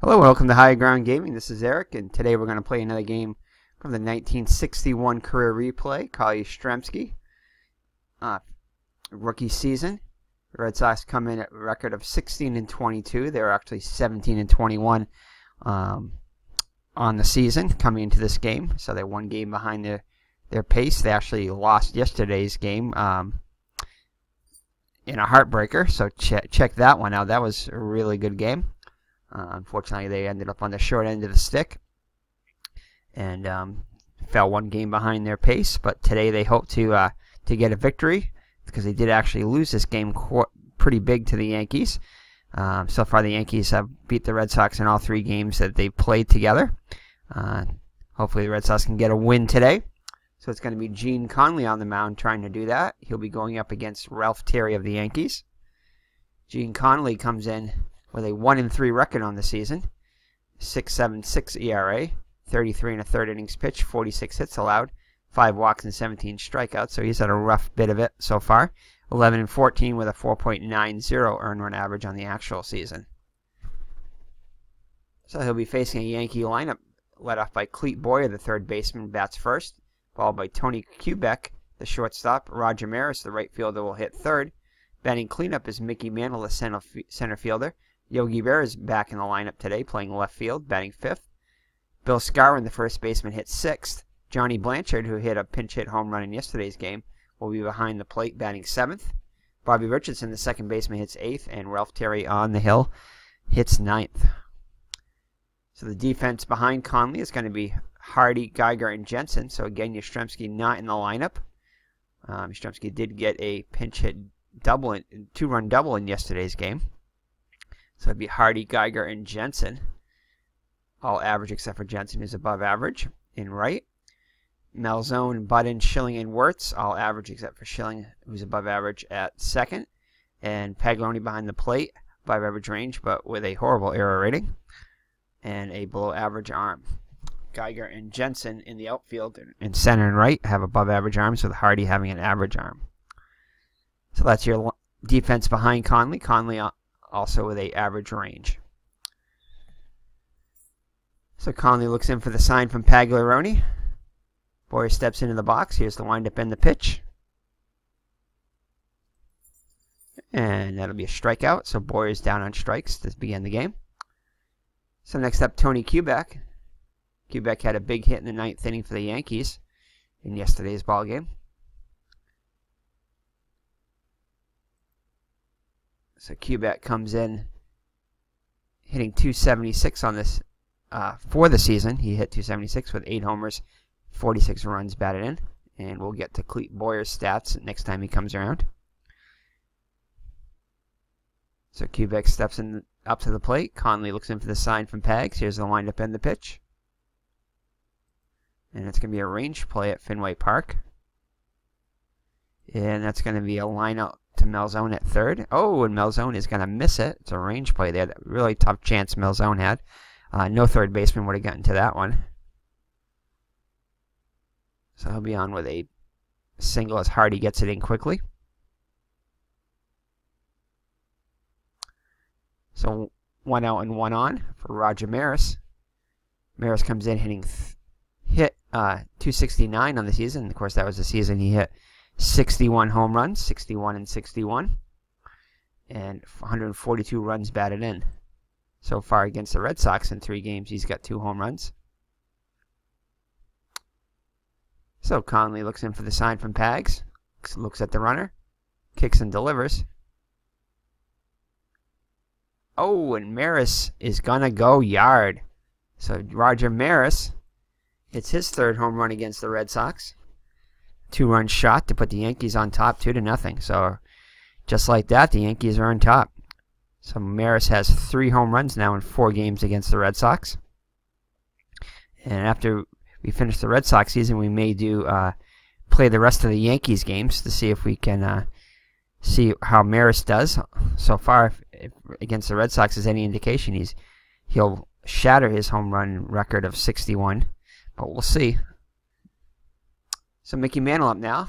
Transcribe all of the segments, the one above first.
Hello, welcome to High Ground Gaming. This is Eric, and today we're going to play another game from the 1961 career replay. Carl Yastrzemski, rookie season. The Red Sox come in at a record of 16-22. They were actually 17-21 on the season coming into this game. So they're one game behind their pace. They actually lost yesterday's game in a heartbreaker. So check that one out. That was a really good game. Unfortunately, they ended up on the short end of the stick and fell one game behind their pace. But today they hope to get a victory because they did actually lose this game pretty big to the Yankees. So far, the Yankees have beat the Red Sox in all three games that they've played together. Hopefully, the Red Sox can get a win today. So it's going to be Gene Conley on the mound trying to do that. He'll be going up against Ralph Terry of the Yankees. Gene Conley comes in with a 1-3 record on the season, 6.76 ERA, 33 1/3 innings pitched, 46 hits allowed, 5 walks and 17 strikeouts. So he's had a rough bit of it so far. 11-14 with a 4.90 earned run average on the actual season. So he'll be facing a Yankee lineup led off by Clete Boyer, the third baseman, bats first, followed by Tony Kubek, the shortstop. Roger Maris, the right fielder, will hit third. Batting cleanup is Mickey Mantle, the center fielder. Yogi Berra is back in the lineup today, playing left field, batting fifth. Bill Skowron, the first baseman, hit sixth. Johnny Blanchard, who hit a pinch hit home run in yesterday's game, will be behind the plate, batting seventh. Bobby Richardson, the second baseman, hits eighth, and Ralph Terry on the hill hits ninth. So the defense behind Conley is going to be Hardy, Geiger, and Jensen. So again, Yastrzemski not in the lineup. Yastrzemski did get a pinch hit double, two-run double in yesterday's game. So it'd be Hardy, Geiger, and Jensen. All average except for Jensen, who's above average in right. Malzone, Budden, Schilling, and Wirtz. All average except for Schilling, who's above average at second. And Paglioni behind the plate, above average range, but with a horrible error rating. And a below average arm. Geiger and Jensen in the outfield in center and right have above average arms, with Hardy having an average arm. So that's your defense behind Conley. Conley also with a average range. So Conley looks in for the sign from Paglioni. Boyer steps into the box. Here's the windup and the pitch. And that'll be a strikeout. So Boyer's down on strikes to begin the game. So next up, Tony Kubek. Kubek had a big hit in the ninth inning for the Yankees in yesterday's ballgame. So Kubek comes in hitting .276 on this for the season. He hit .276 with 8 homers, 46 runs batted in. And we'll get to Clete Boyer's stats next time he comes around. So Kubek steps up to the plate. Conley looks in for the sign from Pags. Here's the windup and the pitch. And it's going to be a range play at Fenway Park. And that's going to be a line out to Malzone at third. Oh, and Malzone is going to miss it. It's a range play there. Really tough chance Malzone had. No third baseman would have gotten to that one. So he'll be on with a single as Hardy gets it in quickly. So 1 out and 1 on for Roger Maris. Maris comes in hitting hit .269 on the season. Of course, that was the season he hit 61 home runs, 61 and 61, and 142 runs batted in. So far against the Red Sox in 3 games, he's got 2 home runs. So Conley looks in for the sign from Pags, looks at the runner, kicks and delivers. Oh, and Maris is going to go yard. So Roger Maris, it's his third home run against the Red Sox. 2-run shot to put the Yankees on top 2-0. So just like that, the Yankees are on top. So Maris has 3 home runs now in 4 games against the Red Sox. And after we finish the Red Sox season, we may play the rest of the Yankees games to see if we can see how Maris does. So far, if against the Red Sox is any indication, he'll shatter his home run record of 61. But we'll see. So Mickey Mantle up now.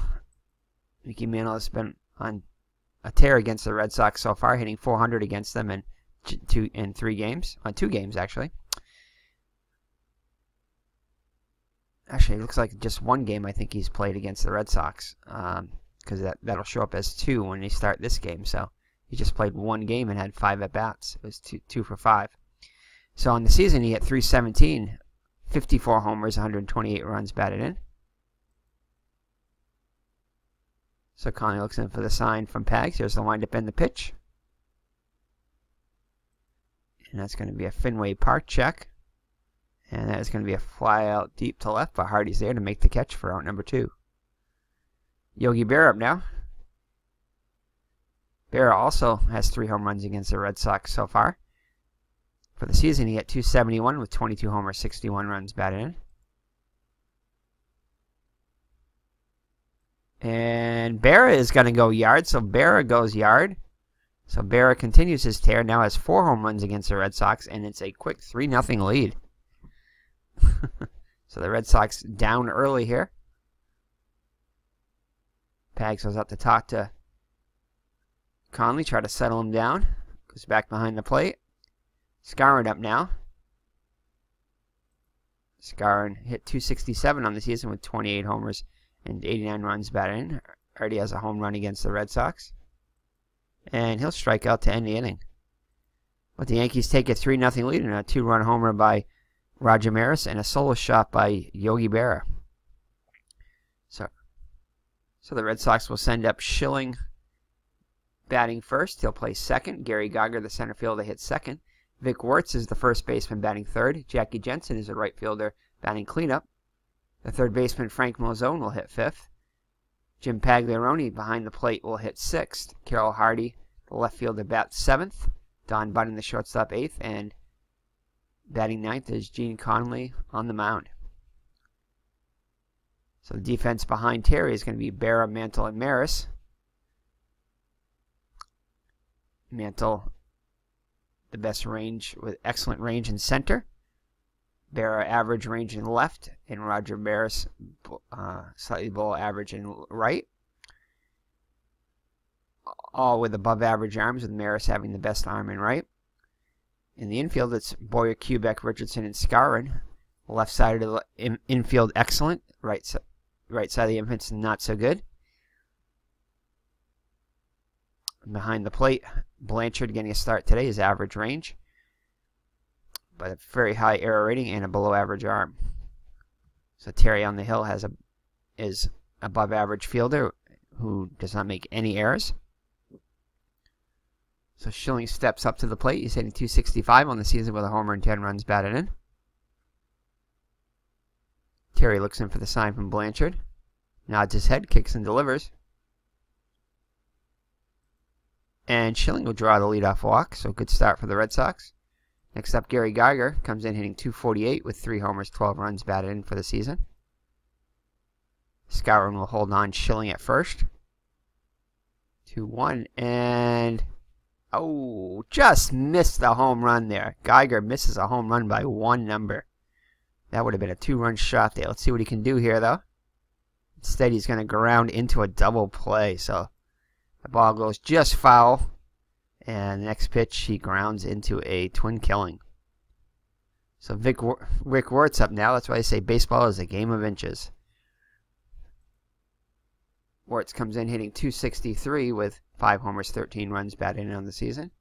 Mickey Mantle has been on a tear against the Red Sox so far, hitting .400 against them and 3 games. 2 games, actually. Actually, it looks like just 1 game I think he's played against the Red Sox. Because that'll show up as 2 when they start this game. So he just played 1 game and had 5 at-bats. It was 2 for 5. So on the season, he hit .317, 54 homers, 128 runs batted in. So Conley looks in for the sign from Pags. Here's the windup and the pitch. And that's going to be a Fenway Park check. And that is going to be a fly out deep to left, but Hardy's there to make the catch for out number 2. Yogi Berra up now. Berra also has 3 home runs against the Red Sox so far. For the season, he hit .271 with 22 homers, 61 runs batted in. And Berra is going to go yard, so Berra goes yard. So Berra continues his tear, now has 4 home runs against the Red Sox, and it's a quick 3-0 lead. So the Red Sox down early here. Pags goes up to talk to Conley, try to settle him down. Goes back behind the plate. Skowron up now. Skowron hit .267 on the season with 28 homers and 89 runs batted in. Already has a home run against the Red Sox. And he'll strike out to end the inning. But the Yankees take a 3-0 lead and a 2-run homer by Roger Maris and a solo shot by Yogi Berra. So the Red Sox will send up Schilling batting first. He'll play second. Gary Geiger, the center fielder, hits second. Vic Wertz is the first baseman batting third. Jackie Jensen is the right fielder batting cleanup. The third baseman, Frank Mozone, will hit fifth. Jim Pagliarone behind the plate will hit sixth. Carroll Hardy, the left fielder, bats seventh. Don Bunning, the shortstop, eighth. And batting ninth is Gene Conley on the mound. So the defense behind Terry is going to be Berra, Mantle, and Maris. Mantle, the best range with excellent range in center. Berra, average range in left. And Roger Maris, slightly below average in right. All with above average arms, with Maris having the best arm in right. In the infield, it's Boyer, Kubek, Richardson, and Skowron. Left side of the infield, excellent. Right side of the infield, not so good. Behind the plate, Blanchard getting a start today is average range, but a very high error rating and a below average arm. So Terry on the hill is above average fielder who does not make any errors. So Schilling steps up to the plate. He's hitting .265 on the season with a homer and 10 runs batted in. Terry looks in for the sign from Blanchard. Nods his head, kicks and delivers. And Schilling will draw the leadoff walk, so good start for the Red Sox. Next up, Gary Geiger comes in hitting .248 with 3 homers, 12 runs batted in for the season. Skowron will hold on Schilling at first. 2-1, and just missed the home run there. Geiger misses a home run by 1 number. That would have been a 2-run shot there. Let's see what he can do here, though. Instead, he's going to ground into a double play. So the ball goes just foul. And the next pitch, he grounds into a twin killing. So Rick Wertz up now. That's why I say baseball is a game of inches. Wertz comes in hitting .263 with 5 homers, 13 runs batted in on the season.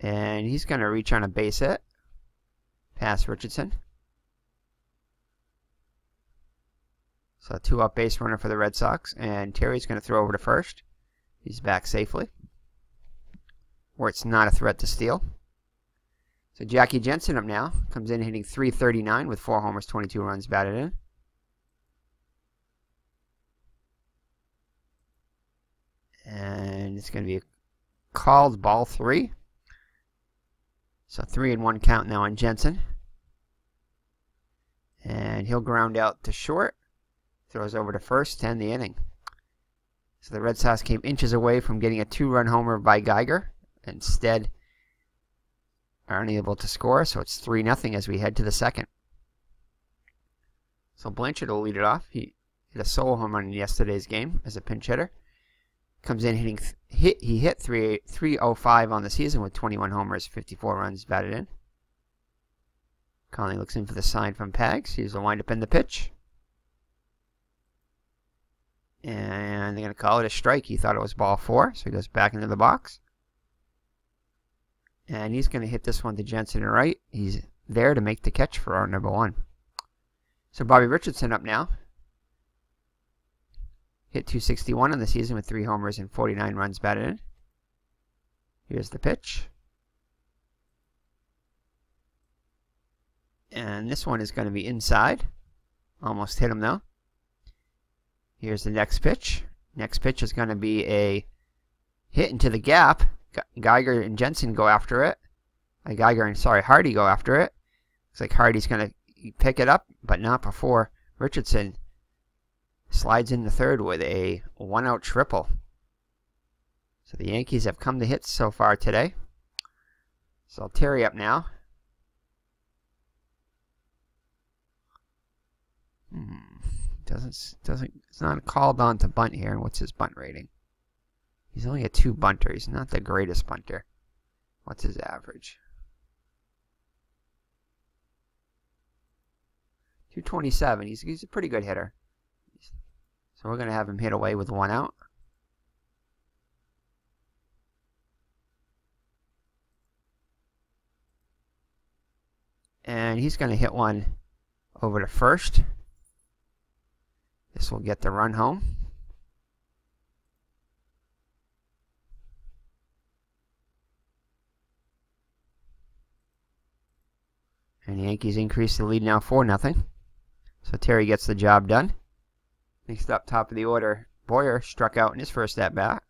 And he's going to reach on a base hit. Past Richardson. So a 2-out base runner for the Red Sox. And Terry's going to throw over to first. He's back safely. Wertz not a threat to steal. So Jackie Jensen up now. Comes in hitting .339 with 4 homers, 22 runs batted in. And it's going to be a called ball 3. So 3-1 count now on Jensen. And he'll ground out to short. Throws over to first to end the inning. So the Red Sox came inches away from getting a 2-run homer by Geiger. Instead, are unable to score. So it's 3-0 as we head to the second. So Blanchard will lead it off. He hit a solo home run in yesterday's game as a pinch hitter. Comes in hitting he hit 305 on the season with 21 homers, 54 runs batted in. Conley looks in for the sign from Pags. Here's the windup in the pitch. And they're going to call it a strike. He thought it was ball 4, so he goes back into the box. And he's going to hit this one to Jensen and right. He's there to make the catch for our number 1. So Bobby Richardson up now. Hit 261 on the season with 3 homers and 49 runs batted in. Here's the pitch. And this one is going to be inside. Almost hit him though. Here's the next pitch. Next pitch is going to be a hit into the gap. Geiger and Jensen go after it. Hardy go after it. Looks like Hardy's going to pick it up, but not before Richardson slides in the third with a 1-out triple. So the Yankees have come to hit so far today. So Terry up now. It's not called on to bunt here. And what's his bunt rating? He's only a 2 bunter. He's not the greatest bunter. What's his average? 227. He's a pretty good hitter. So we're going to have him hit away with 1 out. And he's going to hit one over to first. This will get the run home. And the Yankees increase the lead now 4-0. So Terry gets the job done. Next up, top of the order, Boyer struck out in his first at-bat.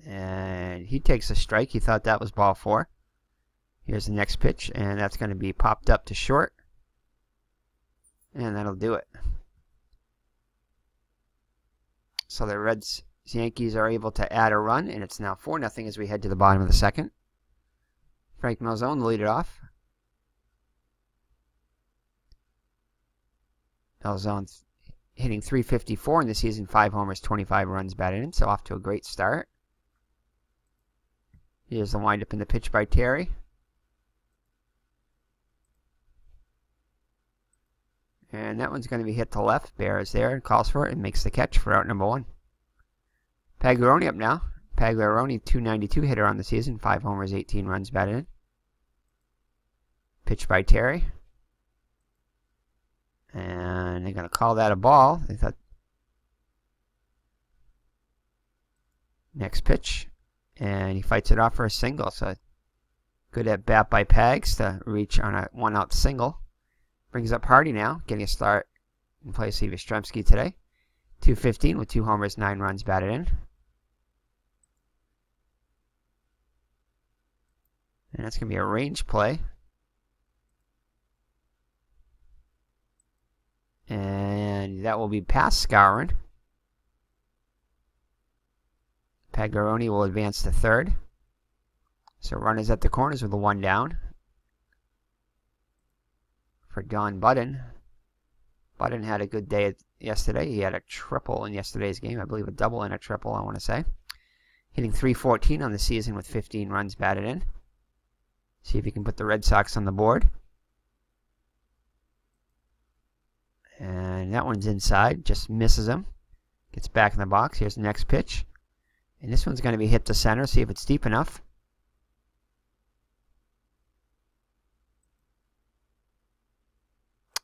And he takes a strike. He thought that was ball 4. Here's the next pitch, and that's going to be popped up to short. And that'll do it. So the Yankees are able to add a run, and it's now 4-0 as we head to the bottom of the second. Frank Malzone to lead it off. Malzone hitting 354 in the season, 5 homers, 25 runs batted in, so off to a great start. Here's the windup in the pitch by Terry. And that one's going to be hit to left. Bear is there and calls for it and makes the catch for out number 1. Pagliarone up now. Pagliarone, 292 hitter on the season, 5 homers, 18 runs batted in. Pitch by Terry. And they're going to call that a ball. They thought. Next pitch. And he fights it off for a single. So good at bat by Pags to reach on a 1-out single. Brings up Hardy now, getting a start in place of Yastrzemski today. 215 with 2 homers, 9 runs batted in. And that's going to be a range play. And that will be past Skowron. Pagliarone will advance to third. So runners at the corners with a 1 down. For Don Budden. Budden had a good day yesterday. He had a triple in yesterday's game. I believe a double and a triple, I want to say. Hitting 314 on the season with 15 runs batted in. See if he can put the Red Sox on the board. And that one's inside. Just misses him. Gets back in the box. Here's the next pitch. And this one's going to be hit to center. See if it's deep enough.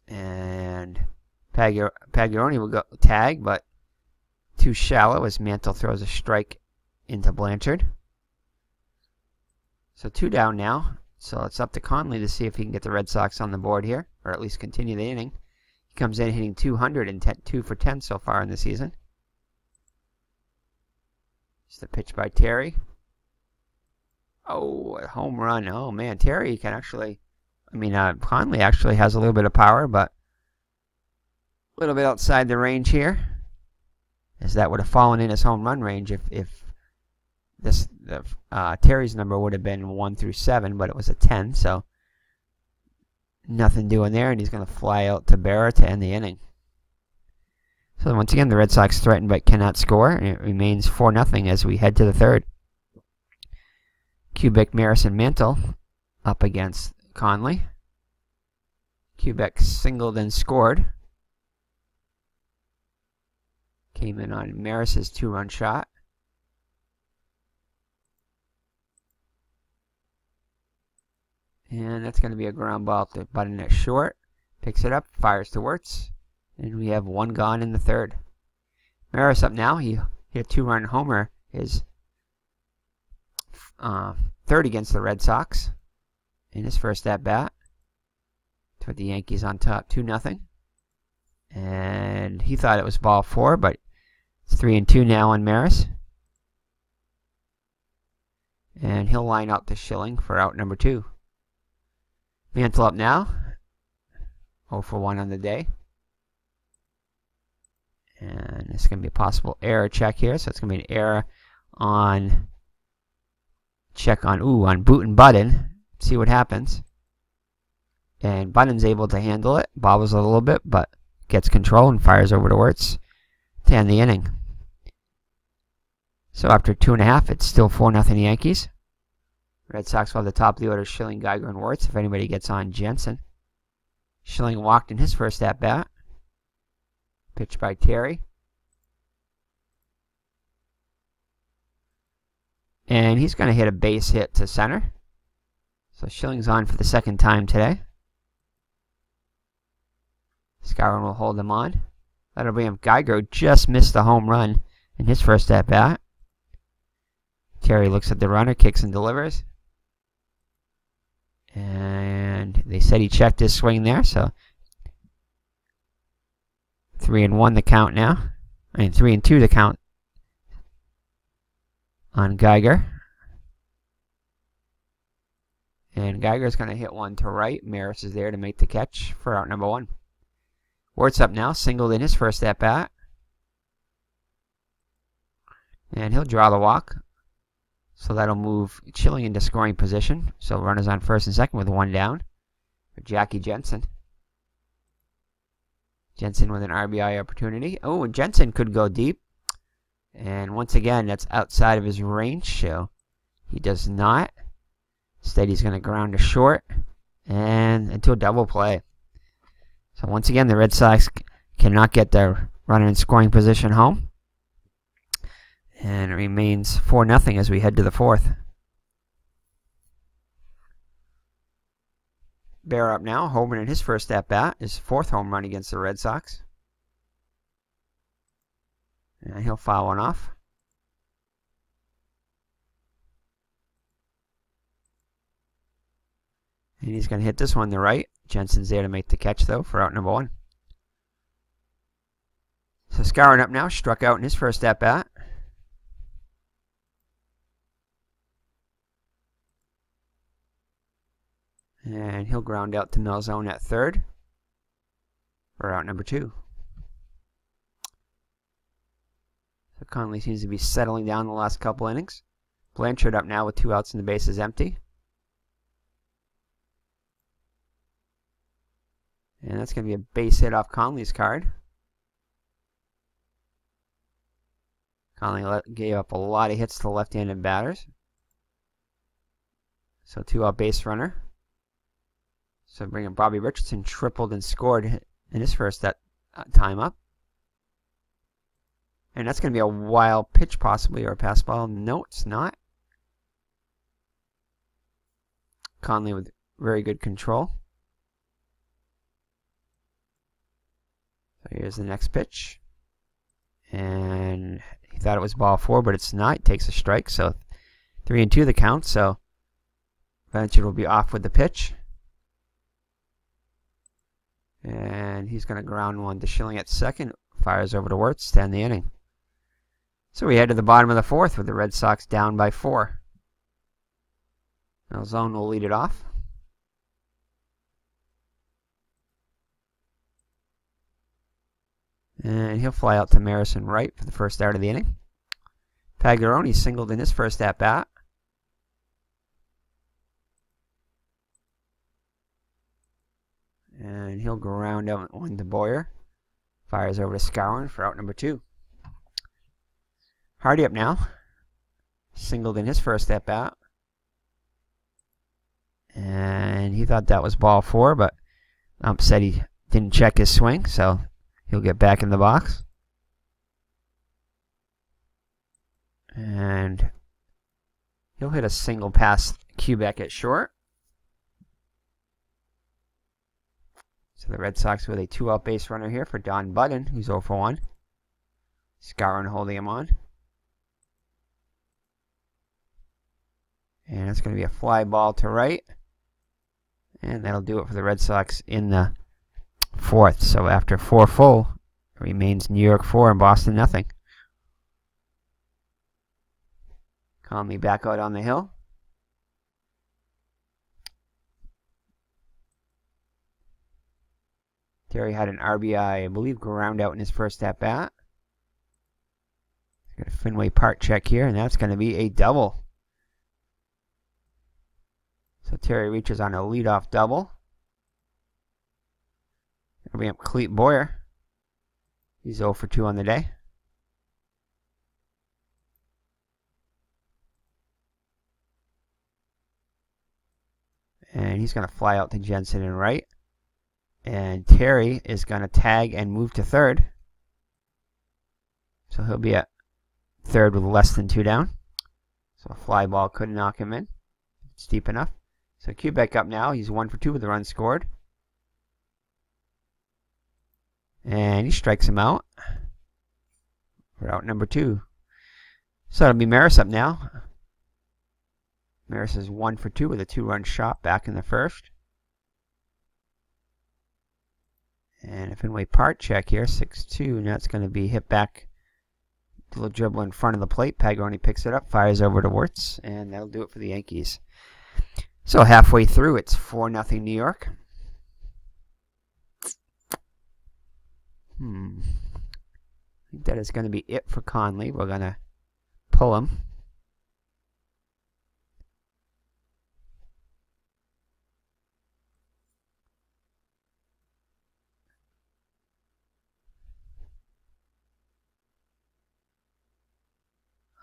And Pagliarone will go tag, but too shallow as Mantle throws a strike into Blanchard. So 2 down now. So it's up to Conley to see if he can get the Red Sox on the board here, or at least continue the inning. He comes in hitting 2 for 10 so far in the season. Just a pitch by Terry. Oh, a home run. Oh, man. Terry can actually... Conley actually has a little bit of power, but a little bit outside the range here. As that would have fallen in his home run range if Terry's number would have been 1 through 7, but it was a 10, so nothing doing there, and he's going to fly out to Berra to end the inning. So once again, the Red Sox threatened but cannot score, and it remains 4-0 as we head to the third. Kubek, Maris, and Mantle up against Conley. Kubek singled and scored. Came in on Maris's 2-run shot. And that's going to be a ground ball to Button at short. Picks it up, fires to Wirtz. And we have one gone in the third. Maris up now. He hit a 2-run homer. His third against the Red Sox in his first at-bat. To put the Yankees on top 2-0. And he thought it was ball 4, but it's 3-2 now on Maris. And he'll line out to Schilling for out number 2. Mantle up now. 0 for 1 on the day. And it's going to be a possible error check here. So it's going to be an error on on Boot and Button. See what happens. And Button's able to handle it. Bobbles a little bit, but gets control and fires over to Wirtz to end the inning. So after 2.5, it's still 4-0 Yankees. Red Sox will have the top of the order, Schilling, Geiger, and Wirtz. If anybody gets on, Jensen. Schilling walked in his first at-bat. Pitched by Terry. And he's going to hit a base hit to center. So Schilling's on for the second time today. Skowron will hold him on. That'll bring him. Geiger just missed the home run in his first at-bat. Terry looks at the runner, kicks and delivers. And they said he checked his swing there, so 3-1 the count now. 3-2 the count on Geiger. And Geiger's going to hit one to right. Maris is there to make the catch for out number 1. Wirtz up now, singled in his first at-bat. And he'll draw the walk. So that'll move Schilling into scoring position. So runners on first and second with 1 down for Jackie Jensen. Jensen with an RBI opportunity. Oh, and Jensen could go deep. And once again, that's outside of his range, so he does not. Instead, he's going to ground to short and into a double play. So once again, the Red Sox cannot get their runner in scoring position home. And it remains 4-0 as we head to the fourth. Bear up now. Homer in his first at-bat. His 4th home run against the Red Sox. And he'll foul one off. And he's going to hit this one to right. Jensen's there to make the catch, though, for out number 1. So Skowron up now. Struck out in his first at-bat. And he'll ground out to Malzone at third for out number 2. So Conley seems to be settling down the last couple innings. Blanchard up now with 2 outs and the bases empty. And that's going to be a base hit off Conley's card. Conley gave up a lot of hits to left-handed batters. So 2-out base runner. So bringing Bobby Richardson tripled and scored in his first time up. And that's going to be a wild pitch possibly, or a pass ball. No, it's not. Conley with very good control. So here's the next pitch. And he thought it was ball 4, but it's not. He takes a strike, so 3-2 the count. So Blanchard will be off with the pitch. And he's going to ground one to Schilling at second. Fires over to Wirtz to end the inning. So we head to the bottom of the fourth with the Red Sox down by 4. Now Zone will lead it off. And he'll fly out to Marison right for the first out of the inning. Pagliarone singled in his first at-bat. And he'll ground out one to Boyer Fires over to Skowron for out number 2. Hardy up now. Singled in his first at bat. And he thought that was ball 4, but ump said he didn't check his swing, so he'll get back in the box. And he'll hit a single past Quebec at short. So the Red Sox with a 2-out base runner here for Don Budden, who's 0 for 1. Skowron holding him on. And it's going to be a fly ball to right. And that'll do it for the Red Sox in the 4th. So after 4 full, it remains New York 4 and Boston nothing. Conley back out on the hill. Terry had an RBI, I believe, ground out in his first at-bat. Got a Fenway Park check here, and that's going to be a double. So Terry reaches on a leadoff double. It'll be up Clete Boyer. He's 0 for 2 on the day. And he's going to fly out to Jensen and right. And Terry is going to tag and move to third. So he'll be at third with less than 2 down. So a fly ball couldn't knock him in. It's deep enough. So Quebec up now. He's 1 for 2 with the run scored. And he strikes him out. We're out number 2. So it'll be Maris up now. Maris is 1 for 2 with a 2-run shot back in the first. And a Fenway Park check here, 6-2, and that's going to be hit back. A little dribble in front of the plate. Pagaroni picks it up, fires over to Wirtz, and that'll do it for the Yankees. So halfway through, it's 4-0 New York. I think that is going to be it for Conley. We're going to pull him.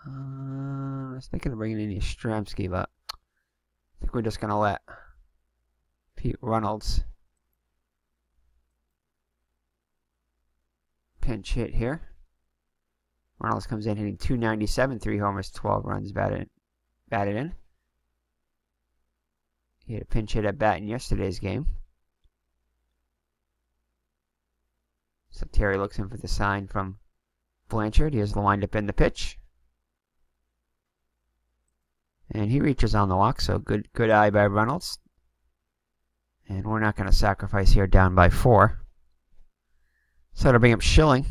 I was thinking of bringing in Yastrzemski, but I think we're just going to let Pete Reynolds pinch hit here. Reynolds comes in hitting .297, 3 homers, 12 runs batted in. He had a pinch hit at bat in yesterday's game. So Terry looks in for the sign from Blanchard. He has the windup in the pitch. And he reaches on the walk, so good eye by Reynolds. And we're not going to sacrifice here, down by 4. So it'll bring up Schilling.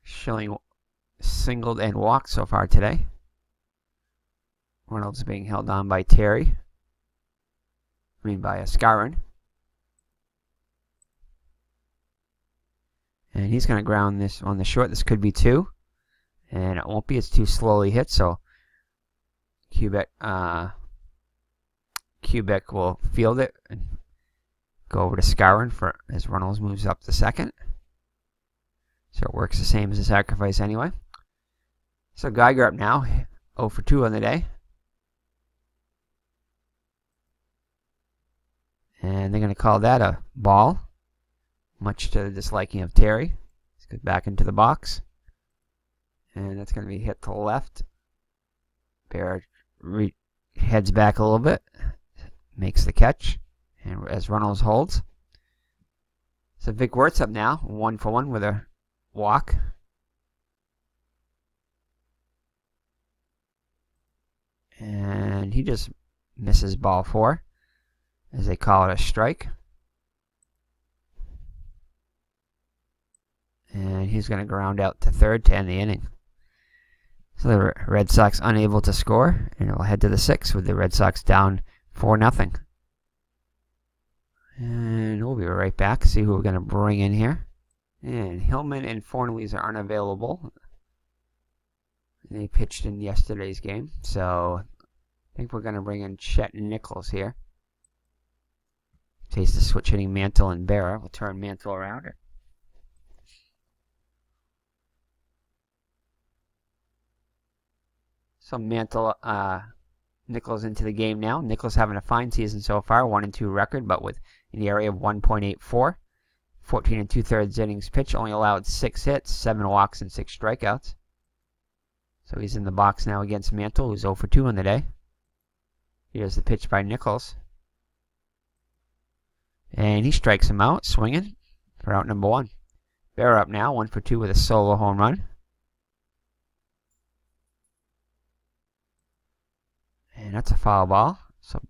Schilling singled and walked so far today. Reynolds being held on by Terry. By Skowron. And he's going to ground this on the short. This could be 2. And it won't be. It's too slowly hit, so Quebec will field it and go over to Skowron for as Reynolds moves up to second. So it works the same as a sacrifice anyway. So Geiger up now, 0 for 2 on the day. And they're going to call that a ball, much to the disliking of Terry. Let's get back into the box. And that's going to be hit to the left. Bear heads back a little bit, makes the catch, and as Reynolds holds. So Vic Wirtz up now, 1 for 1 with a walk. And he just misses ball 4, as they call it a strike. And he's going to ground out to third to end the inning. So the Red Sox unable to score, and it will head to the 6th with the Red Sox down 4-0. And we'll be right back, see who we're going to bring in here. And Hillman and Fornelys are unavailable. They pitched in yesterday's game, so I think we're going to bring in Chet and Nichols here. Face the switch hitting Mantle and Berra. We'll turn Mantle around. So Mantle, Nichols into the game now. Nichols having a fine season so far, 1-2 record, but with an ERA of 1.84. 14 2/3 innings pitched, only allowed 6 hits, 7 walks, and 6 strikeouts. So he's in the box now against Mantle, who's 0 for 2 on the day. Here's the pitch by Nichols. And he strikes him out, swinging for out number 1. Bear up now, 1 for 2 with a solo home run. And that's a foul ball. So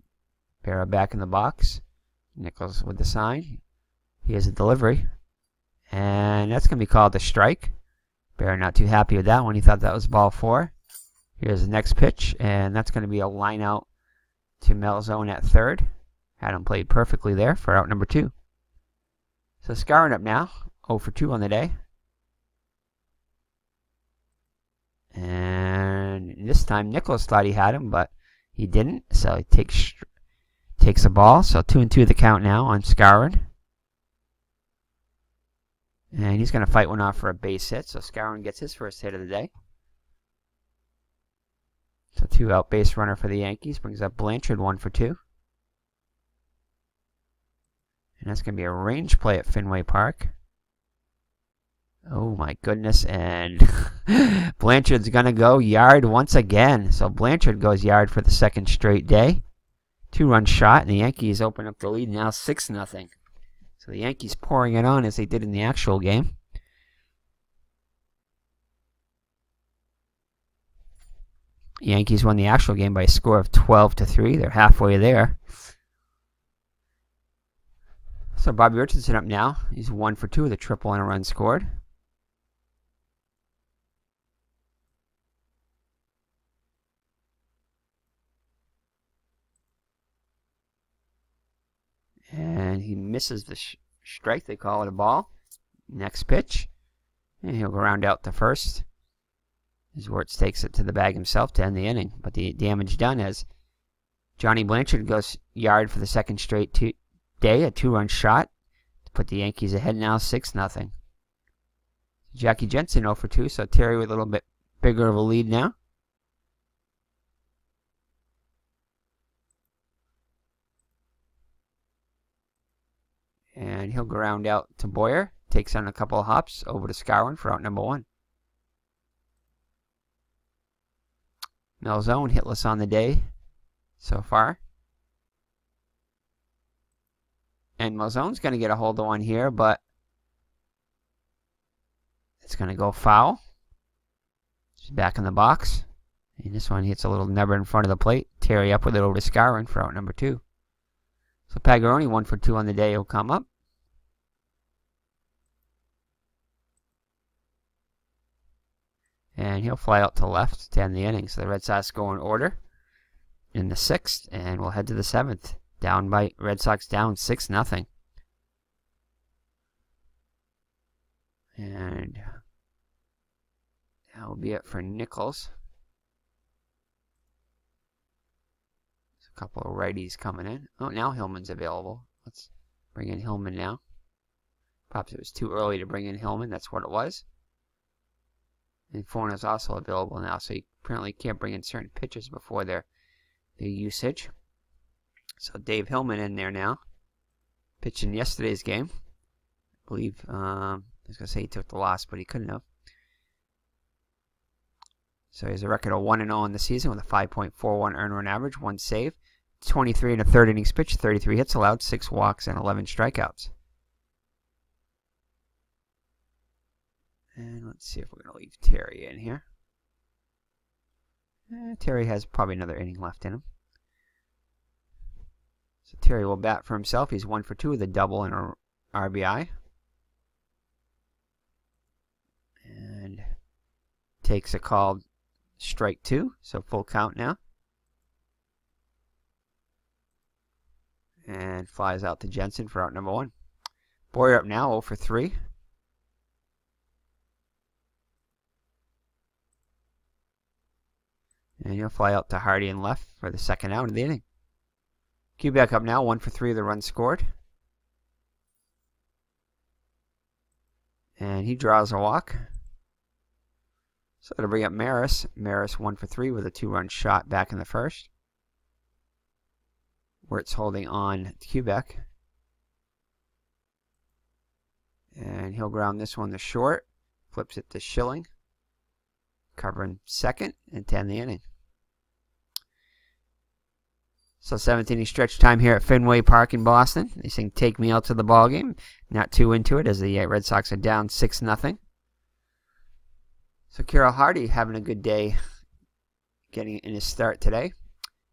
Bear back in the box. Nichols with the sign. Here's a delivery. And that's going to be called a strike. Bear not too happy with that one. He thought that was ball 4. Here's the next pitch. And that's going to be a line out to Malzone at third. Had him played perfectly there for out number 2. So Skowron up now. 0 for 2 on the day. And this time Nichols thought he had him, but he didn't. So he takes a ball. So 2-2 the count now on Skowron. And he's going to fight one off for a base hit. So Skowron gets his first hit of the day. So 2 out base runner for the Yankees. Brings up Blanchard, 1 for 2. And that's going to be a range play at Fenway Park. Oh my goodness. And Blanchard's going to go yard once again. So Blanchard goes yard for the second straight day. 2-run shot. And the Yankees open up the lead now 6-0. So the Yankees pouring it on as they did in the actual game. Yankees won the actual game by a score of 12-3. They're halfway there. So Bobby Richardson up now. He's 1 for 2 with a triple and a run scored. And he misses the strike. They call it a ball. Next pitch. And he'll go round out to first. As Wirtz takes it to the bag himself to end the inning. But the damage done as Johnny Blanchard goes yard for the second straight day. A 2-run shot to put the Yankees ahead now 6-0. Jackie Jensen 0 for 2. So Terry with a little bit bigger of a lead now. And he'll go round out to Boyer. Takes on a couple of hops over to Skowron for out number 1. Malzone hitless on the day so far. And Malzone's going to get a hold of one here, but it's going to go foul. He's back in the box. And this one hits a little number in front of the plate. Terry up with it over to Skowron for out number 2. So Pagaroni 1 for 2 on the day will come up. And he'll fly out to left to end the inning. So the Red Sox go in order in the 6th. And we'll head to the 7th. Red Sox down 6-0. And that will be it for Nichols. There's a couple of righties coming in. Oh, now Hillman's available. Let's bring in Hillman now. Perhaps it was too early to bring in Hillman. That's what it was. And Forner's also available now, so you apparently can't bring in certain pitchers before their usage. So Dave Hillman in there now. Pitched in yesterday's game. I believe, I was going to say he took the loss, but he couldn't have. So he has a record of 1-0 in the season with a 5.41 earned run average, 1 save, 23 1/3 innings pitched, 33 hits allowed, 6 walks, and 11 strikeouts. And let's see if we're going to leave Terry in here. Terry has probably another inning left in him. So Terry will bat for himself. He's 1 for 2 with a double and a RBI. And takes a called strike 2. So full count now. And flies out to Jensen for out number 1. Boyer up now 0 for 3. And he'll fly out to Hardy and left for the second out of the inning. Kubek up now, 1 for 3 of the runs scored. And he draws a walk. So that'll bring up Maris. Maris 1 for 3 with a 2-run shot back in the first. Wirtz holding on Quebec. And he'll ground this one to short. Flips it to Schilling. Covering second and 10 the inning. So 7th inning stretch time here at Fenway Park in Boston. They sing "Take Me Out to the Ballgame." Not too into it as the Red Sox are down 6-0. So Carl Hardy having a good day getting in his start today.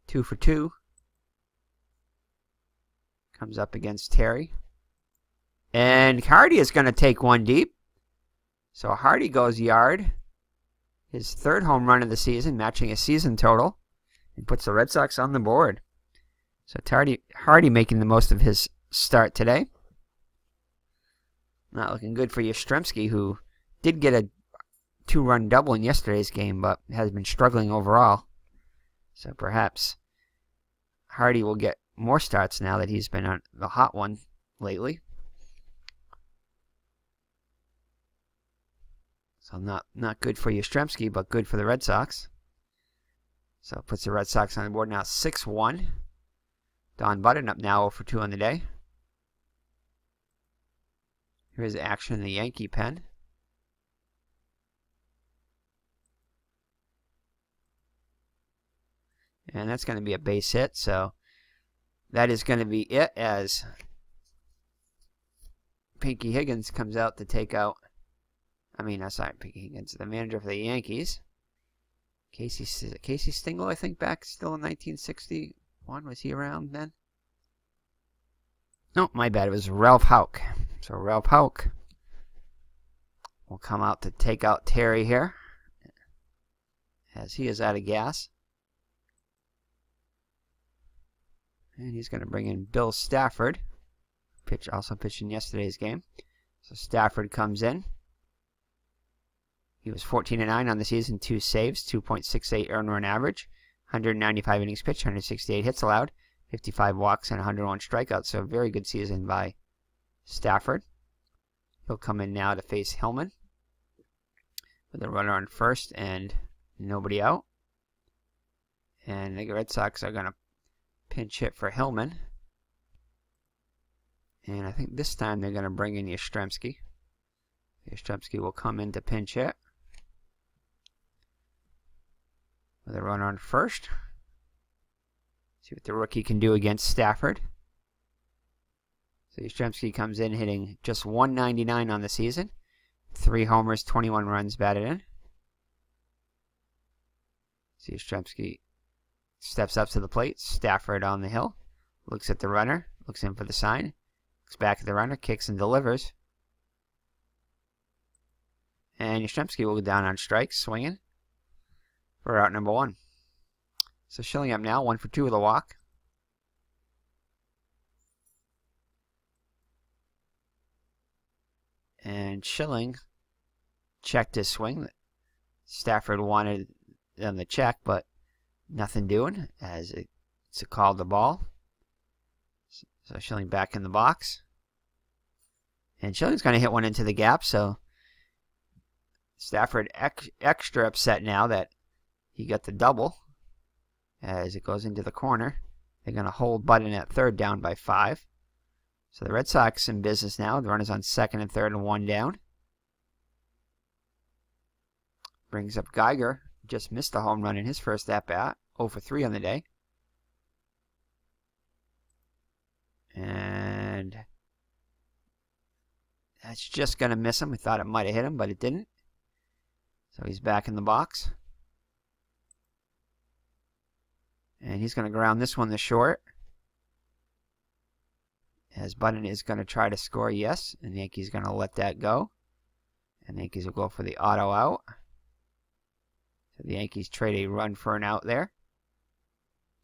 2 for 2. Comes up against Terry. And Hardy is going to take one deep. So Hardy goes yard. His 3rd home run of the season, matching his season total. And puts the Red Sox on the board. So Hardy making the most of his start today. Not looking good for Yastrzemski, who did get a 2-run double in yesterday's game, but has been struggling overall. So perhaps Hardy will get more starts now that he's been on the hot one lately. So not good for Yastrzemski, but good for the Red Sox. So it puts the Red Sox on the board now 6-1. Don Button up now 0 for 2 on the day. Here's action in the Yankee pen. And that's going to be a base hit, so that is going to be it as Pinky Higgins comes out to take out, Pinky Higgins, the manager for the Yankees. Casey Stengel, I think, back still in 1961. Was he around then? No, my bad. It was Ralph Houck. So Ralph Houck will come out to take out Terry here, as he is out of gas. And he's going to bring in Bill Stafford. Also pitched in yesterday's game. So Stafford comes in. He was 14-9 on the season, 2 saves, 2.68 earned run average, 195 innings pitched, 168 hits allowed, 55 walks, and 101 strikeouts. So a very good season by Stafford. He'll come in now to face Hillman with a runner on first and nobody out. And the Red Sox are going to pinch hit for Hillman. And I think this time they're going to bring in Yastrzemski. Yastrzemski will come in to pinch hit with a runner on first. See what the rookie can do against Stafford. So Yastrzemski comes in hitting just .199 on the season. 3 homers, 21 runs batted in. So Yastrzemski steps up to the plate. Stafford on the hill. Looks at the runner. Looks in for the sign. Looks back at the runner. Kicks and delivers. And Yastrzemski will go down on strikes, swinging for out number 1. So Schilling up now, 1 for 2 with a walk. And Schilling checked his swing. Stafford wanted them to check, but nothing doing as it's a call the ball. So Schilling back in the box. And Schilling's going to hit one into the gap, so Stafford extra upset now that he got the double as it goes into the corner. They're going to hold Button at third down by 5. So the Red Sox in business now. The runners on second and third and 1 down. Brings up Geiger. Just missed a home run in his first at-bat. 0 for 3 on the day. And that's just going to miss him. We thought it might have hit him, but it didn't. So he's back in the box. And he's going to ground this one to short. As Button is going to try to score, yes. And the Yankees going to let that go. And the Yankees will go for the auto out. So the Yankees trade a run for an out there.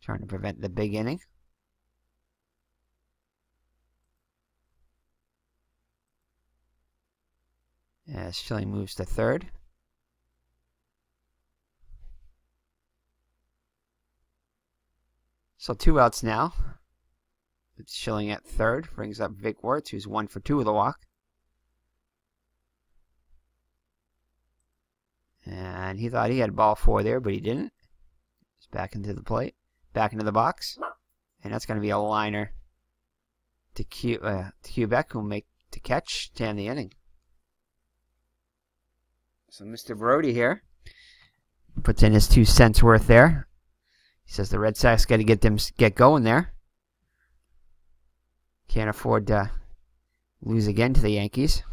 Trying to prevent the big inning. As Schilling moves to third. So 2 outs now. It's Schilling at third. Brings up Vic Wirtz, who's 1 for 2 with a walk. And And he thought he had ball 4 there, but he didn't. It's back into the plate. Back into the box. And that's going to be a liner to Quebec, who will make the catch to end the inning. So Mr. Brody here puts in his 2 cents worth there. He says the Red Sox got to get going there. Can't afford to lose again to the Yankees.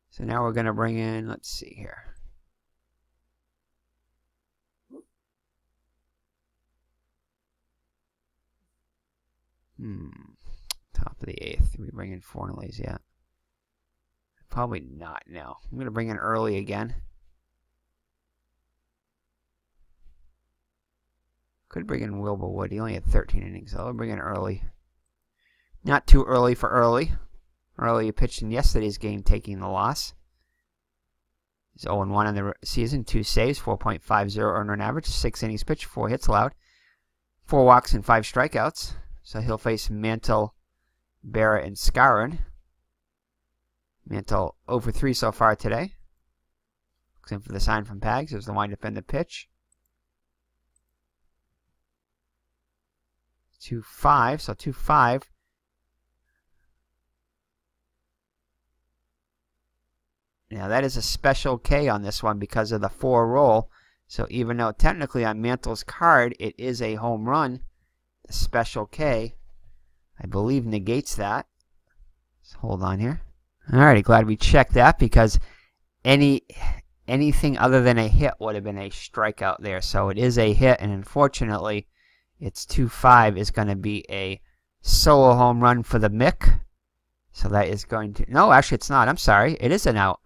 So now we're going to bring in, let's see here. Top of the 8th. Did we bring in Fornelys yet? Probably not, no. I'm going to bring in early again. Could bring in Wilbur Wood. He only had 13 innings, so I'll bring in early. Not too early for early. Early pitched in yesterday's game, taking the loss. He's 0-1 on the season. 2 saves, 4.50 earned average, 6 innings pitched, 4 hits allowed, 4 walks and 5 strikeouts. So he'll face Mantle, Barrett, and Skowron. Mantle 0 for 3 so far today. Looks in for the sign from Pags. There's the windup and the pitch. 2-5. So 2-5. Now that is a special K on this one because of the 4 roll. So even though technically on Mantle's card it is a home run, the special K, I believe, negates that. So hold on here. Alrighty, glad we checked that because anything other than a hit would have been a strikeout there. So it is a hit, and unfortunately, it's 2-5 is going to be a solo home run for the Mick. So that is going to... No, actually it's not. I'm sorry. It is an out.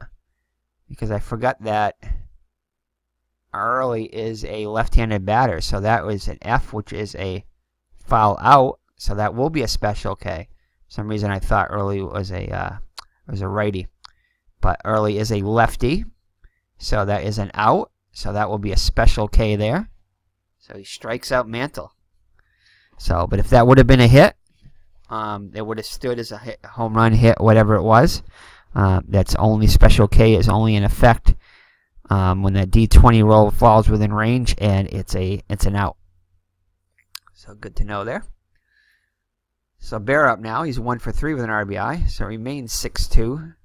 Because I forgot that Early is a left-handed batter. So that was an F, which is a foul out. So that will be a special K. For some reason I thought Early was a righty. But Early is a lefty. So that is an out. So that will be a special K there. So he strikes out Mantle. So, but if that would have been a hit, it would have stood as a hit, home run, hit, whatever it was. That's only special K is only in effect when the D20 roll falls within range, and it's an out. So good to know there. So Bear up now. He's 1 for 3 with an RBI. So it remains 6-2.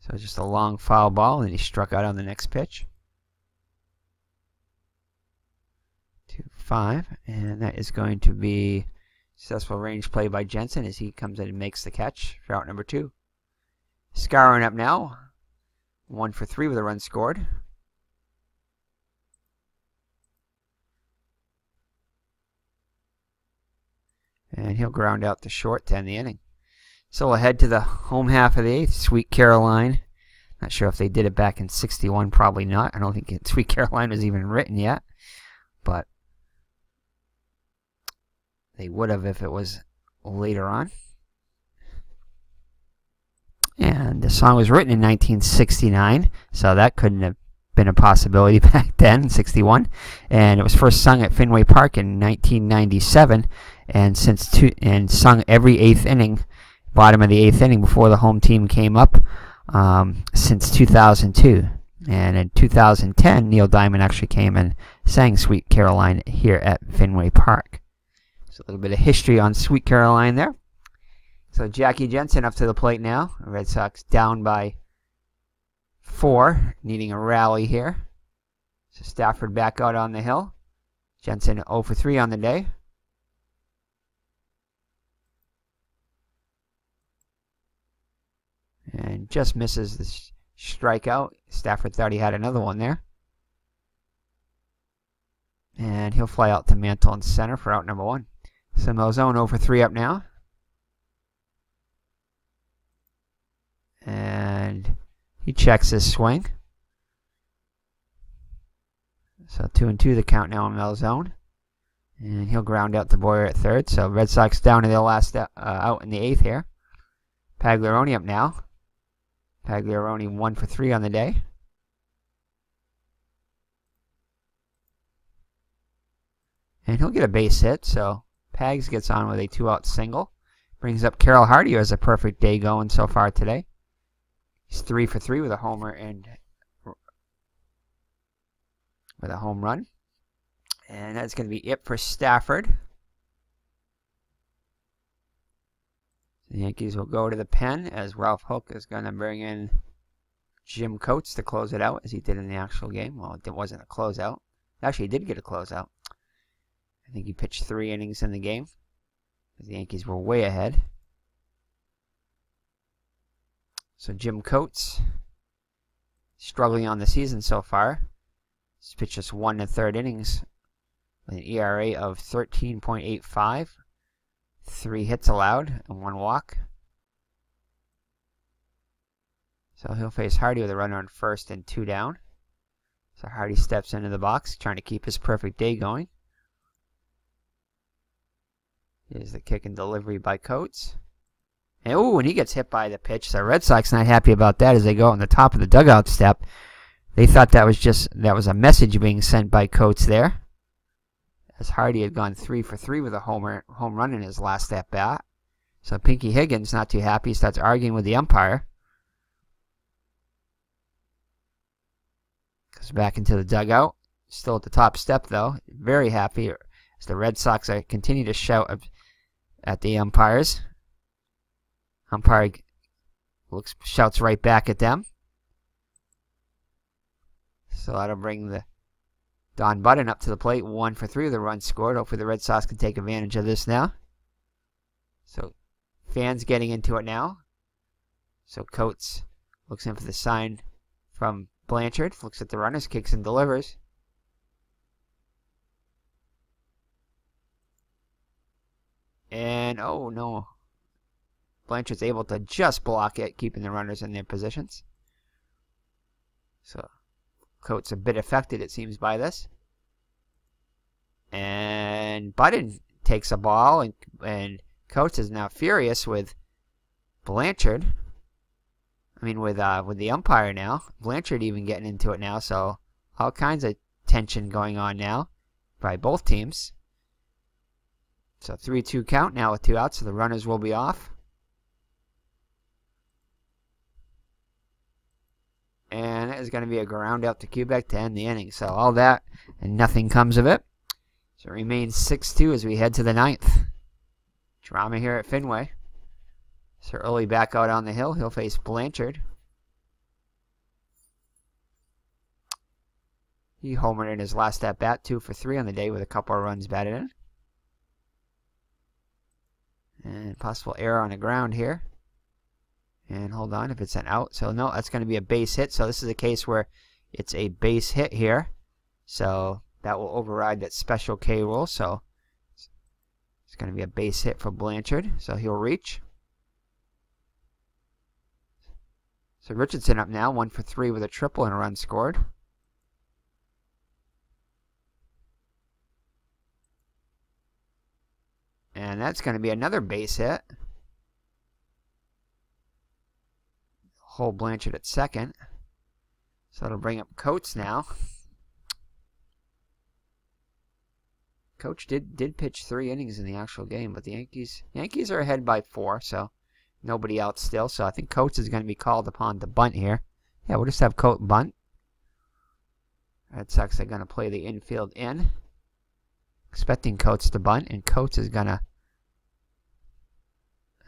So just a long foul ball, and he struck out on the next pitch. 2-5, and that is going to be successful range play by Jensen as he comes in and makes the catch for out number 2. Skowron up now, 1 for 3 with a run scored. And he'll ground out to short to end the inning. So we'll head to the home half of the 8th, Sweet Caroline. Not sure if they did it back in 61, probably not. I don't think Sweet Caroline was even written yet. But they would have if it was later on. And the song was written in 1969, so that couldn't have been a possibility back then, 61. And it was first sung at Fenway Park in 1997, and sung every 8th inning, bottom of the 8th inning before the home team came up, since 2002. And in 2010, Neil Diamond actually came and sang Sweet Caroline here at Fenway Park. So a little bit of history on Sweet Caroline there. So Jackie Jensen up to the plate now. Red Sox down by 4, needing a rally here. So Stafford back out on the hill. Jensen 0 for 3 on the day. And just misses the strikeout. Stafford thought he had another one there. And he'll fly out to Mantle in center for out number 1. So Malzone 0 for 3 up now. And he checks his swing. So 2-2 the count now on Malzone. And he'll ground out to Boyer at third. So Red Sox down to their last out in the 8th here. Pagliarone up now. Pagliarone 1 for 3 on the day. And he'll get a base hit, so Pags gets on with a 2-out single. Brings up Carl Hardy, who has a perfect day going so far today. He's 3 for 3 with a homer and with a home run. And that's going to be it for Stafford. The Yankees will go to the pen as Ralph Hook is going to bring in Jim Coates to close it out as he did in the actual game. Well, it wasn't a closeout. Actually, he did get a closeout. I think he pitched 3 innings in the game. The Yankees were way ahead. So Jim Coates, struggling on the season so far. He's pitched just 1 1/3 innings with an ERA of 13.85. 3 hits allowed and 1 walk. So he'll face Hardy with a runner on first and 2 down. So Hardy steps into the box, trying to keep his perfect day going. Here's the kick and delivery by Coates. And he gets hit by the pitch. So Red Sox not happy about that as they go on the top of the dugout step. They thought that was a message being sent by Coates there. As Hardy had gone 3 for 3 with a home run in his last at bat. So Pinky Higgins not too happy, starts arguing with the umpire. Goes back into the dugout. Still at the top step though. Very happy as the Red Sox continue to shout at the umpires. Umpire shouts right back at them. So that'll bring the Don Button up to the plate. 1 for 3 with a run scored. Hopefully the Red Sox can take advantage of this now. So fans getting into it now. So Coates looks in for the sign from Blanchard. Looks at the runners, kicks and delivers. And oh no. Blanchard's able to just block it, keeping the runners in their positions. So Coates a bit affected, it seems, by this. And Button takes a ball, and Coates is now furious with Blanchard. I mean, with the umpire now. Blanchard even getting into it now, so all kinds of tension going on now by both teams. So 3-2 count now with 2 outs, so the runners will be off. And it is going to be a ground out to Quebec to end the inning. So all that and nothing comes of it. So it remains 6-2 as we head to the 9th. Drama here at Fenway. So early back out on the hill. He'll face Blanchard. He homered in his last at bat, 2 for 3 on the day with a couple of runs batted in. And possible error on the ground here. And hold on, if it's an out. So no, that's going to be a base hit. So this is a case where it's a base hit here. So that will override that special K rule. So it's going to be a base hit for Blanchard. So he'll reach. So Richardson up now, 1 for 3 with a triple and a run scored. And that's going to be another base hit. Hold Blanchard at second. So it'll bring up Coates now. Coach did pitch 3 innings in the actual game, but the Yankees are ahead by 4, so nobody out still. So I think Coates is going to be called upon to bunt here. Yeah, we'll just have Coates bunt. Red Sox are going to play the infield in. Expecting Coates to bunt, and Coates is going to...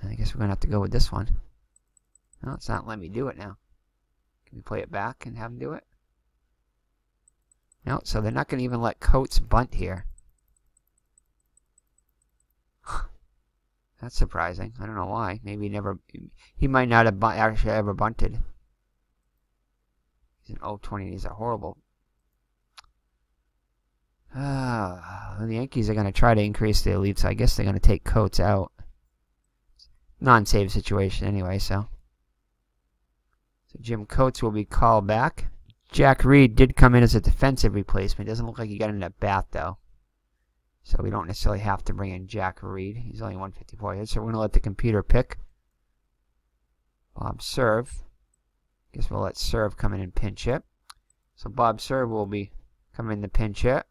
I guess we're going to have to go with this one. No, it's not letting me do it now. Can we play it back and have him do it? No, so they're not going to even let Coates bunt here. That's surprising. I don't know why. Maybe he might not have actually ever bunted. He's an 0-20. He's a horrible. The Yankees are going to try to increase the lead, so I guess they're going to take Coates out. Non-save situation anyway, so Jim Coates will be called back. Jack Reed did come in as a defensive replacement. Doesn't look like he got in at bat, though. So we don't necessarily have to bring in Jack Reed. He's only 154 hits, so we're going to let the computer pick. Bob Serve. Guess we'll let Serve come in and pinch hit. So Bob Serve will be coming in to pinch hit.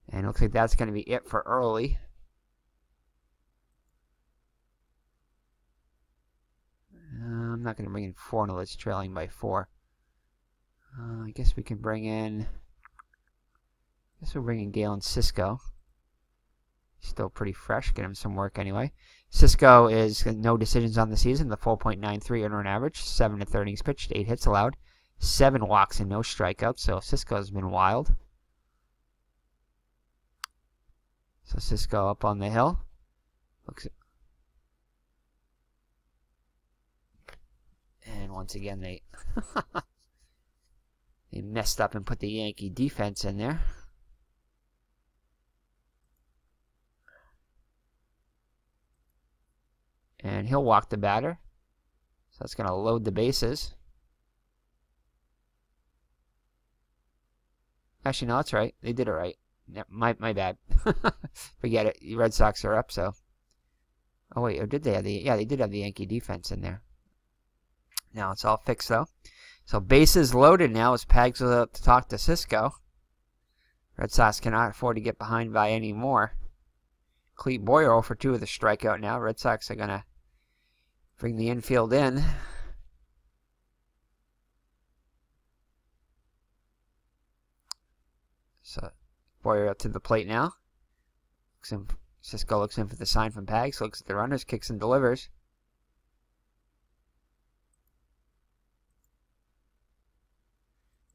And it looks like that's going to be it for early. I'm not going to bring in Fornal. It's trailing by 4. I guess we can bring in... I guess we'll bring in Galen Cisco. Still pretty fresh. Get him some work anyway. Cisco is no decisions on the season. The 4.93 earned run average. 7 to 3 innings pitched. 8 hits allowed. 7 walks and no strikeouts. So Cisco's been wild. So Cisco up on the hill. And once again they they messed up and put the Yankee defense in there. And he'll walk the batter. So that's going to load the bases. Actually, no, that's right. They did it right. Yeah, my bad. Forget it. The Red Sox are up, so. Oh, wait. Or did they have the... Yeah, they did have the Yankee defense in there. Now it's all fixed, though. So bases loaded now as Pags goes out to talk to Cisco. Red Sox cannot afford to get behind by any more. Clete Boyer 0 for 2 with a strikeout now. Red Sox are going to bring the infield in. So Boyer up to the plate now. Cisco looks in for the sign from Pags. Looks at the runners, kicks and delivers.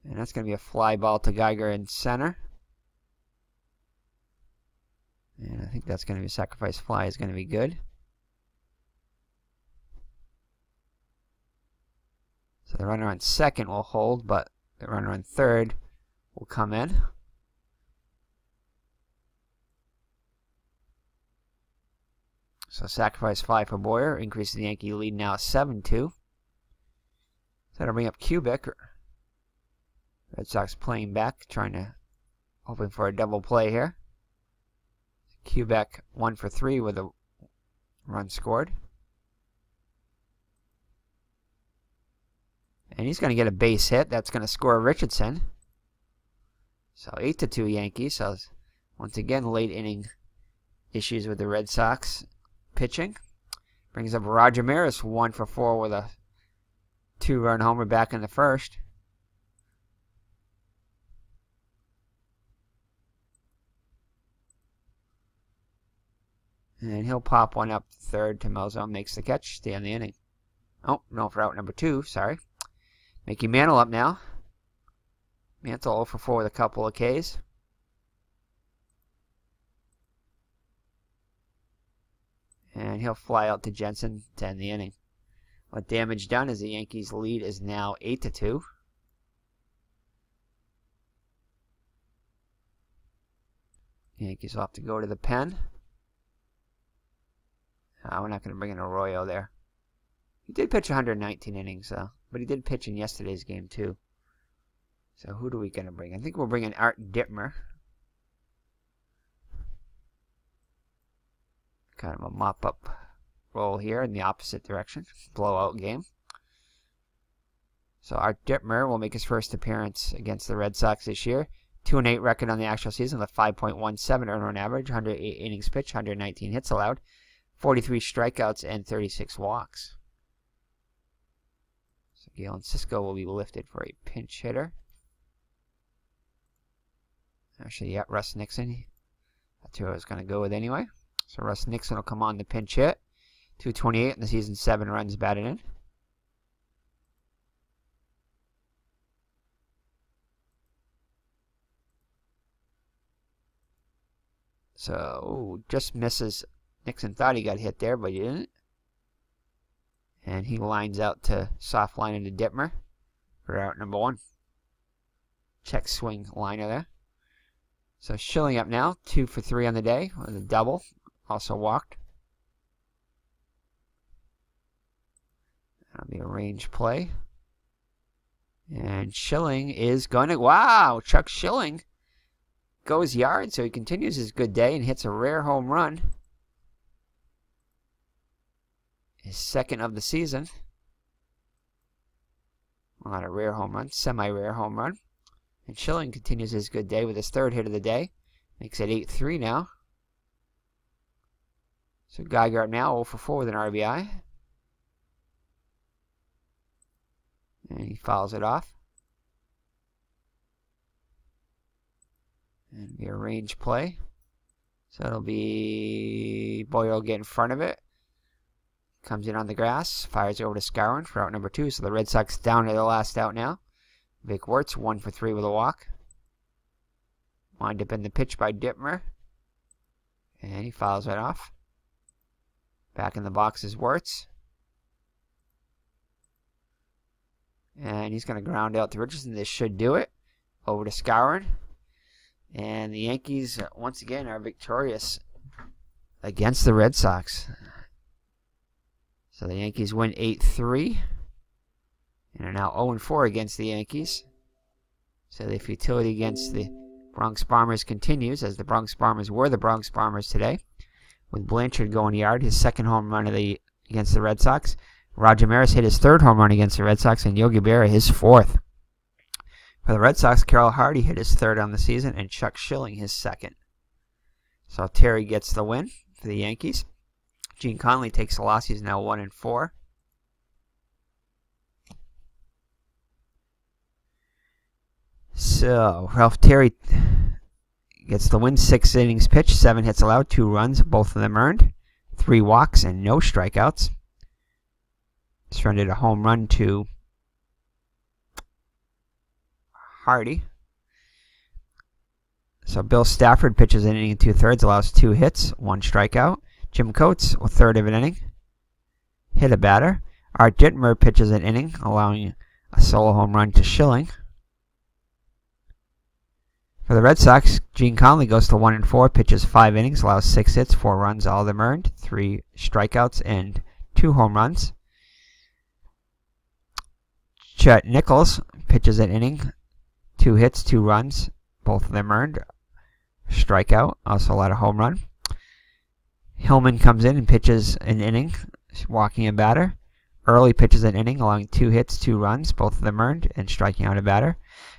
And that's going to be a fly ball to Geiger in center. And I think that's going to be a sacrifice fly. Is going to be good. So the runner on second will hold, but the runner on third will come in. So sacrifice fly for Boyer. Increases the Yankee lead now 7-2. So that'll bring up Kubik. Red Sox playing back, hoping for a double play here. Kubik 1 for 3 with a run scored. And he's going to get a base hit. That's going to score Richardson. So 8-2 Yankees. So once again, late inning issues with the Red Sox pitching. Brings up Roger Maris 1 for 4 with a 2-run homer back in the first. And he'll pop one up third to Melzo. Makes the catch. Stay on the inning. Oh, no, for out number 2. Sorry. Mickey Mantle up now. Mantle 0 for 4 with a couple of Ks. And he'll fly out to Jensen to end the inning. What damage done is the Yankees' lead is now 8-2. Yankees will have to go to the pen. We're not going to bring in Arroyo there. He did pitch 119 innings, though. But he did pitch in yesterday's game, too. So who do we going to bring? I think we'll bring in Art Dittmer. Kind of a mop-up role here in the opposite direction. Blowout game. So Art Dittmer will make his first appearance against the Red Sox this year. 2-8 record on the actual season with a 5.17 earned run average. 108 innings pitched, 119 hits allowed. 43 strikeouts and 36 walks. So Galen Cisco will be lifted for a pinch hitter. Actually, yeah, Russ Nixon. That's who I was going to go with anyway. So Russ Nixon will come on to pinch hit. 228 in the season, 7 runs batted in. So, just misses. Nixon thought he got hit there, but he didn't. And he lines out to soft line into Dittmer for out number 1. Check swing liner there. So Schilling up now, 2 for 3 on the day with a double. Also walked. That'll be a range play. And Schilling is going to... Wow! Chuck Schilling goes yard, so he continues his good day and hits a rare home run. His second of the season. Well, not a rare home run, semi-rare home run. And Schilling continues his good day with his 3rd hit of the day. Makes it 8-3 now. So Geiger now 0 for 4 with an RBI. And he fouls it off. And be a range play. So it'll be Boyer will get in front of it. Comes in on the grass. Fires over to Skowron for out number 2. So the Red Sox down to the last out now. Vic Wertz 1 for 3 with a walk. Wind up in the pitch by Dittmer. And he fouls it off. Back in the box is Wertz. And he's going to ground out to Richardson. This should do it. Over to Skowron. And the Yankees, once again, are victorious against the Red Sox. So the Yankees win 8-3. And are now 0-4 against the Yankees. So the futility against the Bronx Bombers continues, as the Bronx Bombers were the Bronx Bombers today. With Blanchard going yard, his second home run against the Red Sox. Roger Maris hit his third home run against the Red Sox, and Yogi Berra his fourth. For the Red Sox, Carl Hardy hit his third on the season, and Chuck Schilling his second. So Terry gets the win for the Yankees. Gene Conley takes the loss. He's now 1-4. So Ralph Terry gets the win. 6 innings pitched, 7 hits allowed, 2 runs, both of them earned, 3 walks, and no strikeouts. Surrendered a home run to Hardy. So Bill Stafford pitches an inning and 2/3, allows 2 hits, 1 strikeout. Jim Coates, a third of an inning, hit a batter. Art Dittmer pitches an inning, allowing a solo home run to Schilling. For the Red Sox, Gene Conley goes to 1-4, pitches 5 innings, allows 6 hits, 4 runs, all of them earned, 3 strikeouts, and 2 home runs. Chet Nichols pitches an inning, 2 hits, 2 runs, both of them earned, strikeout, also allowed a home run. Hillman comes in and pitches an inning, walking a batter. Early pitches an inning, allowing 2 hits, 2 runs, both of them earned, and striking out a batter.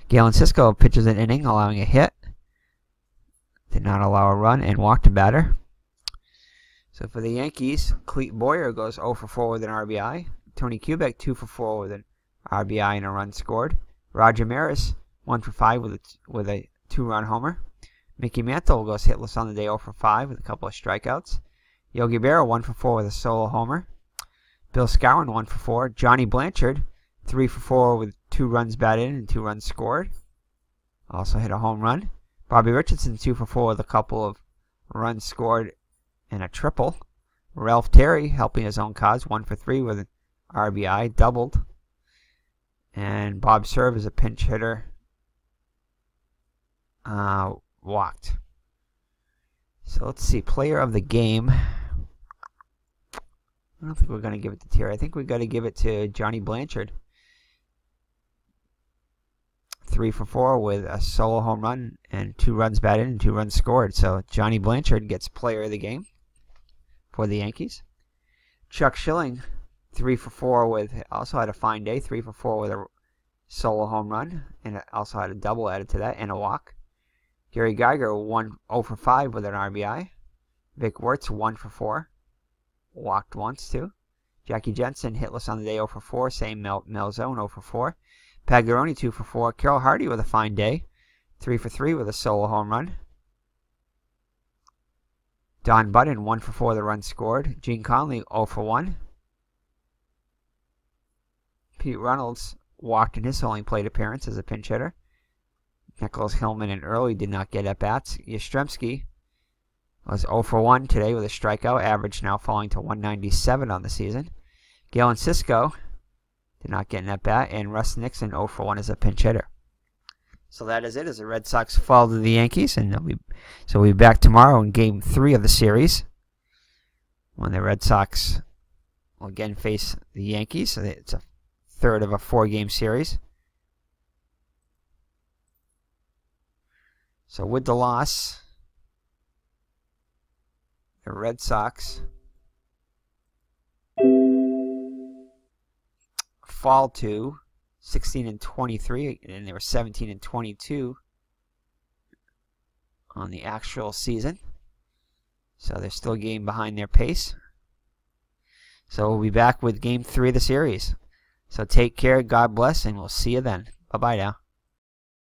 Galen Cisco pitches an inning, allowing a hit. Did not allow a run, and walked a batter. So for the Yankees, Clete Boyer goes 0 for 4 with an RBI. Tony Kubek 2 for 4 with an RBI and a run scored. Roger Maris 1 for 5 with a 2-run homer. Mickey Mantle goes hitless on the day 0 for 5 with a couple of strikeouts. Yogi Berra 1 for 4 with a solo homer. Bill Skowron 1 for 4. Johnny Blanchard 3 for 4 with 2 runs batted in and 2 runs scored. Also hit a home run. Bobby Richardson 2 for 4 with a couple of runs scored and a triple. Ralph Terry helping his own cause 1 for 3 with an RBI, doubled. And Bob Serve as a pinch hitter walked. So let's see, player of the game. I don't think we're going to give it to Terry. I think we've got to give it to Johnny Blanchard. 3 for 4 with a solo home run and 2 runs batted and 2 runs scored. So Johnny Blanchard gets player of the game for the Yankees. Chuck Schilling 3 for 4 with, also had a fine day, 3 for 4 with a solo home run, and also had a double added to that and a walk. Gary Geiger 0 for 5 with an RBI. Vic Wertz 1 for 4. Walked once too. Jackie Jensen hitless on the day 0 for 4. Same Melzone 0 for 4. Pagliaroni 2 for 4. Carol Hardy with a fine day. 3 for 3 with a solo home run. Don Budden 1 for 4 with a run scored. Gene Conley 0 for 1. Pete Reynolds walked in his only plate appearance as a pinch hitter. Nicholas, Hillman, and Early did not get at-bats. Yastrzemski was 0 for 1 today with a strikeout, average now falling to 197 on the season. Galen Cisco did not get an at-bat, and Russ Nixon 0 for 1 as a pinch hitter. So that is it as the Red Sox fall to the Yankees, and we'll be back tomorrow in Game 3 of the series when the Red Sox will again face the Yankees. So it's a third of a 4-game series. So with the loss, the Red Sox fall to 16-23, and they were 17-22 on the actual season. So they're still a game behind their pace. So we'll be back with Game 3 of the series. So take care, God bless, and we'll see you then. Bye-bye now.